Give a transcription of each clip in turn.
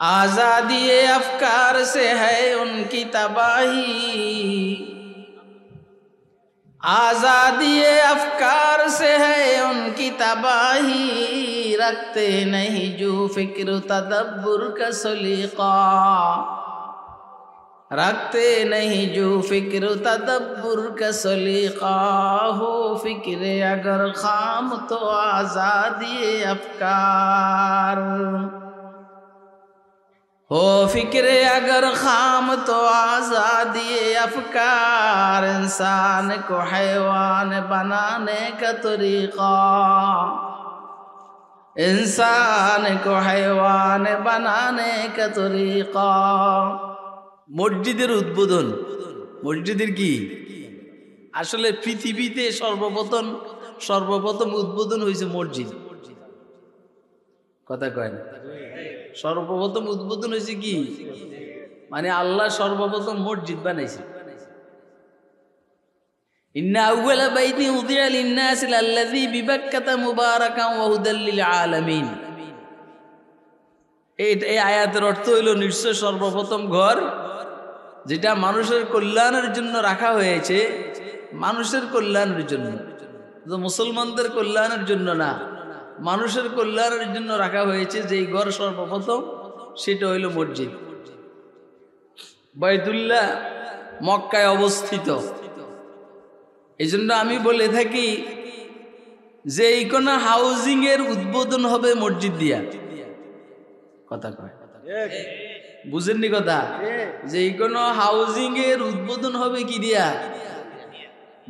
आजादी अफकार से है उनकी तबाही, आजादी अफकार से है उनकी तबाही, रखते नहीं जो फिक्र तदब्बुर का सलीका, रखते नहीं जो फिक्र तदब्बुर का सलीका, हो फिक्र अगर खाम तो आजादी अफकार, हो फिक्र अगर खाम तो आज़ादी अफकार, इंसान को हैवान बनाने का तरीक़ा, इंसान को हैवान बनाने का तरीक़ा। মসজিদের উদ্বোধন, মসজিদের কি আসলে পৃথিবীতে সর্বপ্রথম উদ্বোধন হয়েছে মসজিদ। কথা কয় না? সর্বপ্রথম উদ্বোধন হয়েছে কি, মানে আল্লাহ সর্বপ্রথম মসজিদ বানাইছে। ইন্না আউওয়ালা বাইতিন উযিআ লিন-নাস লাল্লাযী বিবাক্কাতা মুবারাকান ওয়া হুদাল লিল আলামিন। এই আয়াতের অর্থ হইল নিশ্চয় সর্বপ্রথম ঘর যেটা মানুষের কল্যাণের জন্য রাখা হয়েছে, মানুষের কল্যাণের জন্য, মুসলমানদের কল্যাণের জন্য না, মানুষের কল্যাণের জন্য রাখা হয়েছে। যেই ঘর সর্বপ্রথম সেটা হইল মসজিদ। বাইতুল্লাহ মক্কায় অবস্থিত। এই জন্য আমি বলে থাকি যে এই কোন হাউজিং এর উদ্বোধন হবে মসজিদ দিয়া। কথা কয় বুঝেননি কথা? যে এই কোন হাউজিং এর উদ্বোধন হবে কি দিয়া?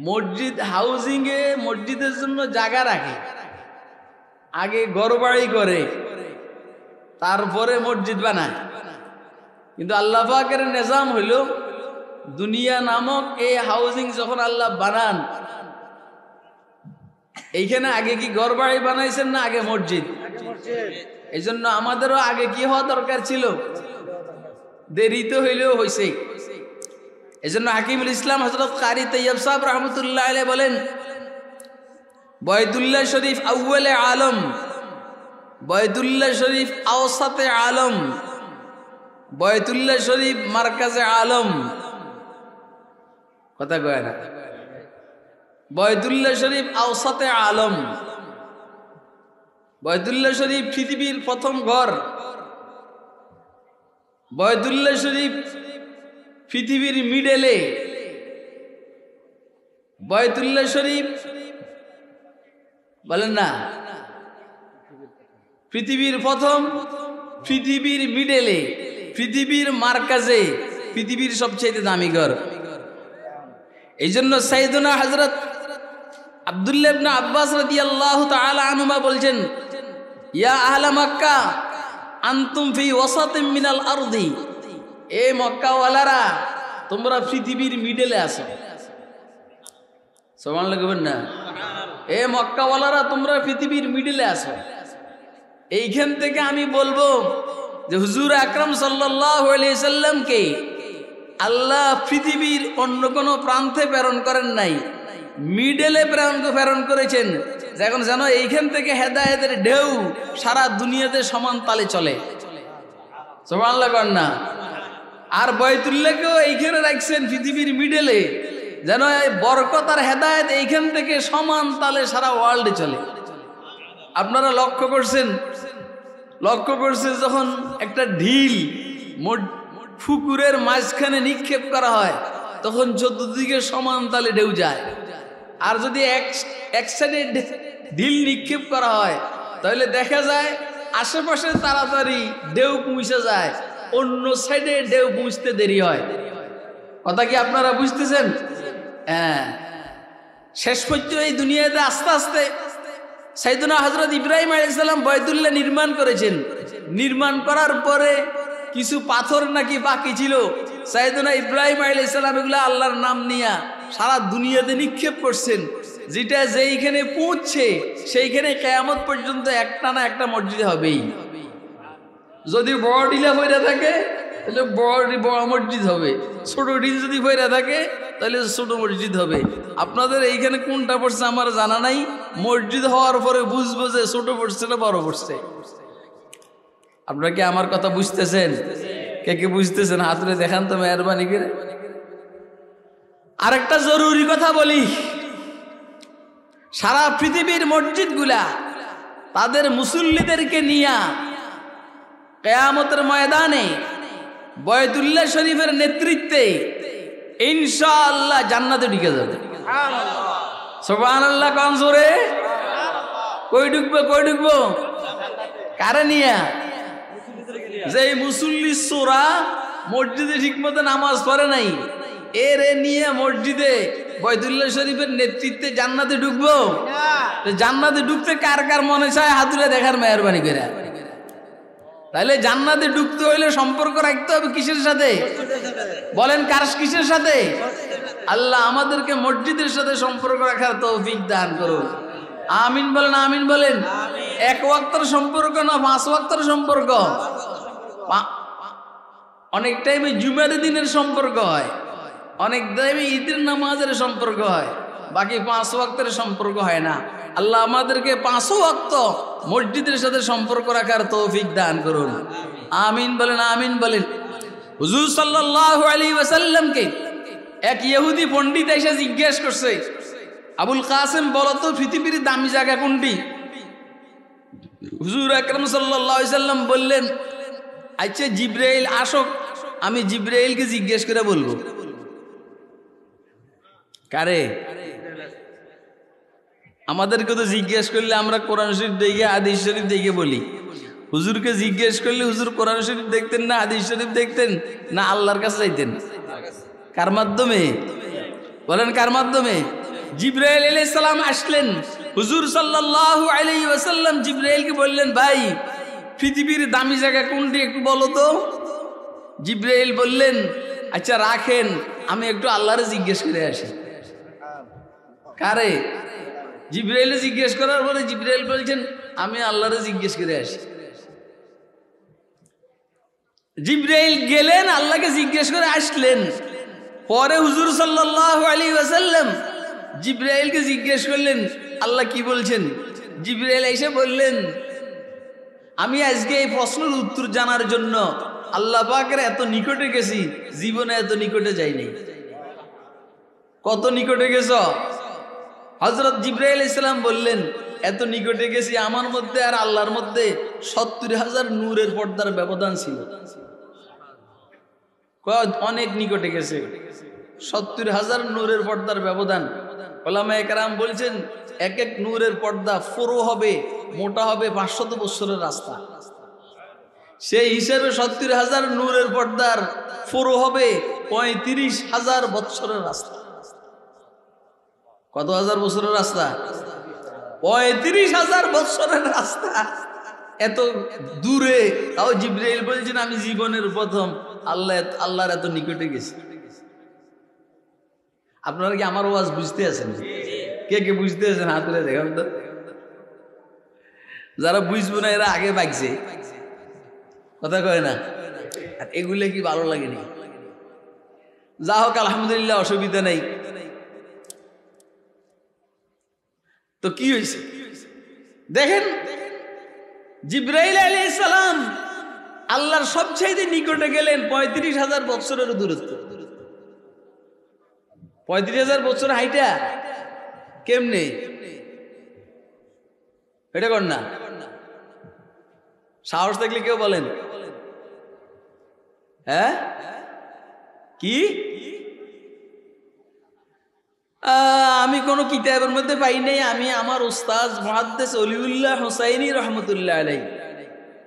মসজিদ। হাউজিং এ মসজিদের জন্য জায়গা রাখে, আগে ঘরবাড়ি করে তারপরে মসজিদ বানায়। কিন্তু আল্লাহ পাকের নিজাম হইল দুনিয়া নামক এই হাউজিং যখন আল্লাহ বানান, এইখানে আগে কি ঘরবাড়ি বানাইছেন না আগে মসজিদ? এই জন্য আমাদেরও আগে কি হওয়া দরকার ছিল, দেরিতে হইলেও হয়েছে। এই জন্য হাকিমুল ইসলাম হযরত কারি তৈয়ব সাহেব রহমতুল্লাহ আলাইহি বলেন, বাইতুল্লাহ শরীফ আউয়ালে আলম, বাইতুল্লাহ শরীফ আওসাতে আলম, বাইতুল্লাহ শরীফ মারকাজে আলম। কথা কয় না? বাইতুল্লাহ শরীফ আওসাতে আলম। বাইতুল্লাহ শরীফ পৃথিবীর প্রথম ঘর। বাইতুল্লাহ শরীফ পৃথিবীর মিডলে। বাইতুল্লাহ শরীফ বলেন না পৃথিবীর প্রথম, পৃথিবীর মিডলে, পৃথিবীর মার্কাজে, পৃথিবীর সবচেয়ে দামি ঘর। এই জন্য সাইয়েদনা হযরত আব্দুল্লাহ ইবনে আব্বাস রাদিয়াল্লাহু তাআলা আনহুমা বলছেন, ইয়া আহলা মক্কা আনতুম ফি ওয়াসাতিন মিনাল আরদি, এ মক্কাওয়ালারা তোমরা পৃথিবীর মিডলে আছো। সুবহানাল্লাহ বলেন না? এ মক্কাওয়ালারা তোমরা পৃথিবীর মিডলে আছো। এইখান থেকে আমি বলবো যে হুজুর আকরাম সাল্লাল্লাহু আলাইহি সাল্লামকে আল্লাহ পৃথিবীর অন্য কোনো প্রান্তে প্রেরণ করেন নাই, মিডলে প্রেরণ করেছেন, যখন যেন এইখান থেকে হেদায়েতের ঢেউ সারা দুনিয়াতে সমান তালে চলে। সুবহানাল্লাহ কর না? আর বাইতুল্লাহকেও এইখানে রাখছেন পৃথিবীর মিডলে, যেন এই বরকত আর হেদায়েত এইখান থেকে সমান তালে সারা ওয়ার্ল্ডে চলে। আপনারা লক্ষ্য করছেন যখন একটা ঢিল পুকুরের মাঝখানে নিক্ষেপ করা হয় তখন চতুর্দিকে সমান তালে ঢেউ যায়। আর যদি এক সাইডে ঢিল নিক্ষেপ করা হয় তাহলে দেখা যায় আশেপাশে তাড়াতাড়ি ঢেউ পৌঁছে যায়, অন্য সাইডে ঢেউ পৌঁছতে দেরি হয়। কথা কি আপনারা বুঝতেছেন? হ্যাঁ, শেষ পর্যন্ত এই দুনিয়াতে আস্তে আস্তে সাইয়েদনা হযরত ইব্রাহিম আলাইহিস সালাম বাইতুল্লাহ নির্মাণ করেছেন। নির্মাণ করার পরে কিছু পাথর নাকি বাকি ছিল, সাইয়েদনা ইব্রাহিম আলাইহিস সালাম এগুলা আল্লাহর নাম নিয়া সারা দুনিয়াতে নিক্ষেপ করছেন, যেটা যেইখানে পৌঁছছে সেইখানে কিয়ামত পর্যন্ত একটা না একটা মসজিদ হবেই। যদি বড় ঢিলা হইরা থাকে তাহলে বড় মসজিদ হবে, ছোট ঢিল যদি হইরা থাকে তাহলে ছোট মসজিদ হবে। আপনাদের এইখানে কোনটা পড়ছে আমার জানা নাই, মসজিদ হওয়ার পরে বুঝবো যে ছোট পড়ছে না বড় পড়ছে। আপনারা কি আমার কথা বুঝতেছেন? কে কে বুঝতেছেন হাত তুলে দেখান তো মেহরবানি করে। আরেকটা জরুরি কথা বলি, সারা পৃথিবীর মসজিদগুলা তাদের মুসল্লিদেরকে নিয়া কিয়ামতের ময়দানে বয়তুল্লাহ শরীফের নেতৃত্বে ইনশাআল্লাহ জান্নাতে ঢুকে যাবে। সুবহানাল্লাহ কোন জোরে? কই ঢুকবো কারে নিয়া? যে মুসল্লি সোরা মসজিদে ঠিকমতো নামাজ পড়ে নাই, এরে নিয়ে মসজিদে বয়তুল্লাহ শরীফের নেতৃত্বে জান্নাতে ঢুকবো। জান্নাতে ঢুকতে কার কার মনে চায় হাত তুলে দেখার মেহরবানি করে। তাহলে জান্নাতে ঢুকতে হইলে সম্পর্ক রাখতে হবে কিসের সাথে? বলেন কার কিসের সাথে? আল্লাহ আমাদেরকে মসজিদের সাথে সম্পর্ক রাখার তৌফিক দান করুন। আমিন বলেন, আমিন বলেন। এক ওয়াক্তের সম্পর্ক না 5 ওয়াক্তের সম্পর্ক। অনেক টাইমে জুমার দিনের সম্পর্ক হয়, অনেক টাইমে ঈদের নামাজের সম্পর্ক হয়, বাকি 5 ওয়াক্তের সম্পর্ক হয় না। আল্লাহ আমাদেরকে 5 ওয়াক্ত মসজিদের সাথে সম্পর্ক রাখার তৌফিক দান করুন। আমিন বলেন, আমিন বলেন। হুজুর সাল্লাল্লাহু আলাইহি ওয়াসাল্লামকে এক ইহুদি পণ্ডিত এসে জিজ্ঞেস করছে, আবুল কাসেম বলো তো পৃথিবীর দামি জায়গা কোনটি? হুজুর আকরাম সাল্লাল্লাহু আলাইহি ওয়াসাল্লাম বললেন, আচ্ছা জিবরাইল আসুক, আমি জিবরাইলকে জিজ্ঞেস করে বলবো। কারে? আমাদেরকে তো জিজ্ঞেস করলে আমরা কোরআন শরীফ দেখে হাদিস শরীফ দেখে বলি। হুজুরকে জিজ্ঞেস করলে হুজুর কোরআন শরীফ দেখতেন না হাদিস শরীফ দেখতেন না আল্লাহর কাছে যাইতেন? কার মাধ্যমে? বলেন কার মাধ্যমে? জিবরাইল আলাইহিস সালাম আসলেন, হুজুর সাল্লাল্লাহু আলাইহি ওয়াসাল্লাম জিবরাইলকে বললেন, ভাই পৃথিবীর দামি জায়গা কোনটি একটু বলো তো। জিবরাইল বললেন, আচ্ছা রাখেন, আমি একটু আল্লাহরে জিজ্ঞেস করে আসি। কারে? জিবরাইলে জিজ্ঞেস করার পরে জিবরাইল বলছেন, আমি আল্লাহরে জিজ্ঞেস করে আসি। জিবরাইল গেলেন, আল্লাহকে জিজ্ঞেস করে আসলেন। পরে হুজুর সাল্লাল্লাহু আলাইহি ওয়াসাল্লাম জিবরাইলকে জিজ্ঞেস করলেন, আল্লাহ কি বলছেন? জিবরাইল এসে বললেন, আমি আজকে এই প্রশ্নের উত্তর জানার জন্য আল্লাহ পাকের এত নিকটে গেছি, জীবনে এত নিকটে যাইনি। কত নিকটে গেছ? হযরত জিবরাইল আলাইহিস সালাম বললেন, এত নিকটে গেছি আমার মধ্যে আর আল্লাহর মধ্যে 70,000 নূরের পর্দার ব্যবধান ছিল। অনেক নিকটে গেছে, 70,000 নূরের পর্দার ব্যবধান। উলামায়ে কেরাম বলছেন, এক এক নূরের পর্দা পুরো হবে, মোটা হবে 500 বছরের রাস্তা। সেই হিসেবে 70,000 নূরের পর্দার পুরো হবে 35,000 বছরের রাস্তা। কত হাজার বছরের রাস্তা? 35,000 বছরের রাস্তা। এত দূরে, তাও জিবরাইল বলছেন আমি জীবনের প্রথম আল্লাহর এত নিকটে গেছি। আপনারা কি আমার ওয়াজ বুঝতে আছেন? কে কে বুঝতে আছেন হাত তুলে দেখান তো। যারা বুঝবো না এরা আগে বাগছে, কথা কয় না। আর এগুলো কি ভালো লাগেনি? যা হোক আলহামদুলিল্লাহ, অসুবিধা নেই। তো কি হয়েছে দেখেন, জিবরাইল আলাইহিস সালাম আল্লাহর সবচেয়ে নিকটে গেলেন 35,000 বছরের দূরত্ব। 35,000 বছর হাইটা কেমনে? এটা কর না, সাহস থাকলে কেউ বলেন। হ্যাঁ কি? আমি কোন কিতাবের মধ্যে পাই নাই। আমি আমার উস্তাদ মুহাদ্দিস ওলিউল্লাহ হুসাইনি রহমতুল্লাহ আলাইহি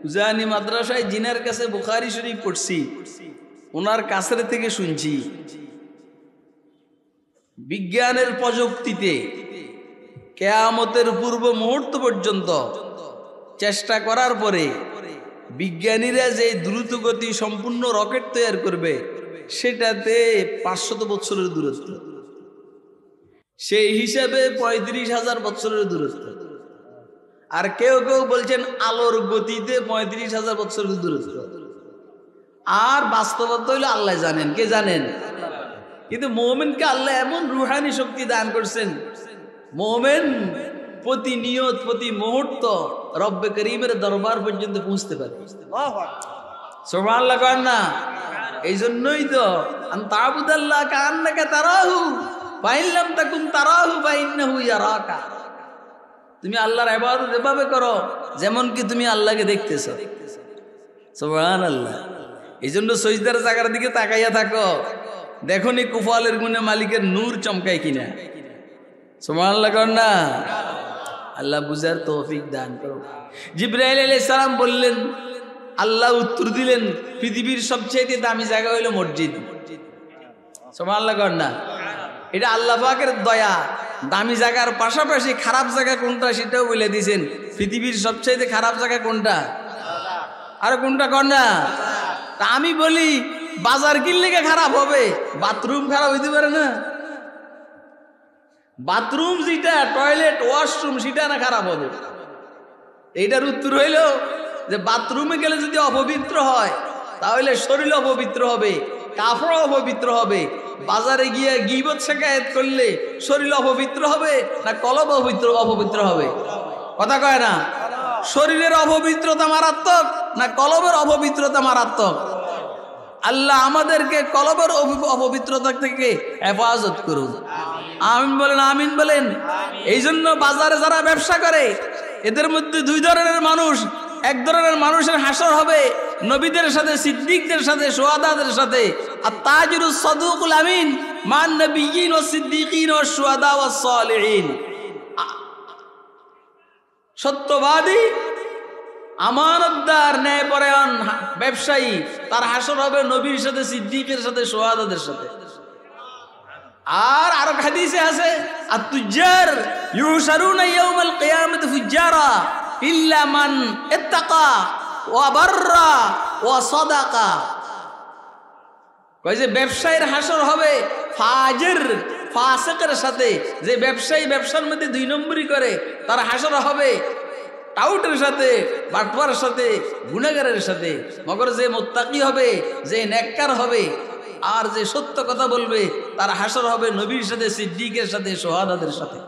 উজানি মাদ্রাসায় জিনার কাছে বুখারী শরীফ পড়ছি, ওনার কাছের থেকে শুনছি। বিজ্ঞানের প্রযুক্তিতে কিয়ামতের পূর্ব মুহূর্ত পর্যন্ত চেষ্টা করার পরে বিজ্ঞানীরা যে দ্রুত গতি সম্পূর্ণ রকেট তৈরি করবে, সেটাতে 500 বছরের দূরত্ব। সেই হিসাবে 35,000 বছরের দূরত্ব। আর কেউ কেউ বলছেন আলোর গতিতে 35,000 বছরের দূরত্ব। আর বাস্তবতা হইলো আল্লাহ জানেন। কে জানেন? কিন্তু মুমিনকে আল্লাহ এমন রুহানি শক্তি দান করছেন, মুমিন প্রতিনিয়ত প্রতি মুহূর্ত রব্বে করিমের দরবার পর্যন্ত পৌঁছতে পারে। সুবহানাল্লাহ করেন না? এই জন্যই তো আনতাবুদাল্লাহ কান্নাকা তারাহু ফাইল্লাম তাকুন তারাহু ফাইন্নাহু ইয়ারাকা। তুমি আল্লাহর ইবাদত এভাবে করো যেমন কি তুমি আল্লাহকে দেখতেছো। সুবহানাল্লাহ। এই জন্য সজদার জায়গার দিকে তাকাইয়া থাকো, দেখো নি কুফালের গুণে মালিকের নূর চমকায় কিনা। সুবহানাল্লাহ করেন না? আল্লাহ বুঝার তৌফিক দান করো। জিবরাইল আলাইহিস সালাম বললেন, আল্লাহ উত্তর দিলেন, পৃথিবীর সবচেয়ে দামি জায়গা হইল মসজিদ। সুবহানাল্লাহ করেন না? এটা আল্লাহ পাকের দয়া। দামি জায়গার পাশাপাশি খারাপ জায়গা কোনটা সেটাও বলে দিয়েছেন। পৃথিবীর সবচেয়ে খারাপ জায়গা কোনটা? আর কোনটা কর না? তা আমি বলি বাজার কিনলে খারাপ হবে, বাথরুম খারাপ হইতে পারে না? বাথরুম যেটা টয়লেট ওয়াশরুম সেটা না খারাপ হবে? এইটার উত্তর হইল যে বাথরুমে গেলে যদি অপবিত্র হয় তাহলে শরীর অপবিত্র হবে, কাপড় অপবিত্র হবে। বাজারে গিয়ে গীবত শিকায়েত করলে শরীর অপবিত্র হবে না কলব অপবিত্র হবে? কথা কয় না? শরীরের অপবিত্রতা মারাত্মক না কলবের অপবিত্রতা মারাত্মক? আল্লাহ আমাদেরকে কলবের অপবিত্রতা থেকে হেফাজত করুন। আমিন বলেন, আমিন বলেন। এই জন্য বাজারে যারা ব্যবসা করে এদের মধ্যে দুই ধরনের মানুষ। এক ধরনের মানুষের হাসর হবে নবীদের সাথে, সিদ্দিকদের সাথে, শুহাদাদের সাথে। আর তাজিরুস সাদুকুল আমিন মান নবিয়্যিন ওয়াস সিদ্দিকিন ওয়াস শুহাদা ওয়াস সালিহিন। সত্যবাদী, আমানতদার, ন্যায়পরায়ণ ব্যবসায়ী, তার হাসর হবে নবীর সাথে, সিদ্দিকের সাথে, শুহাদাদের সাথে। আর আরো হাদিসে আছে, আত-তুজ্জার ইউশারুনা ইয়াউমাল কিয়ামাতি ফুজ্জারা ইল্লা মান ইত্তাকা ওয়া বাররা ওয়া সাদাকা। কয় যে ব্যবসায়ীর হাসর হবে ফাজির ফাসিকের সাথে। যে ব্যবসায়ী ব্যবসার মধ্যে দুই নম্বরই করে তার হাসর হবে টাউটের সাথে, বাটপার সাথে, গুনাহগারের সাথে। মগর যে মুত্তাকি হবে, যে নেককার হবে আর যে সত্য কথা বলবে তার হাসর হবে নবীর সাথে, সিদ্দিকের সাথে, শুহাদাদের সাথে।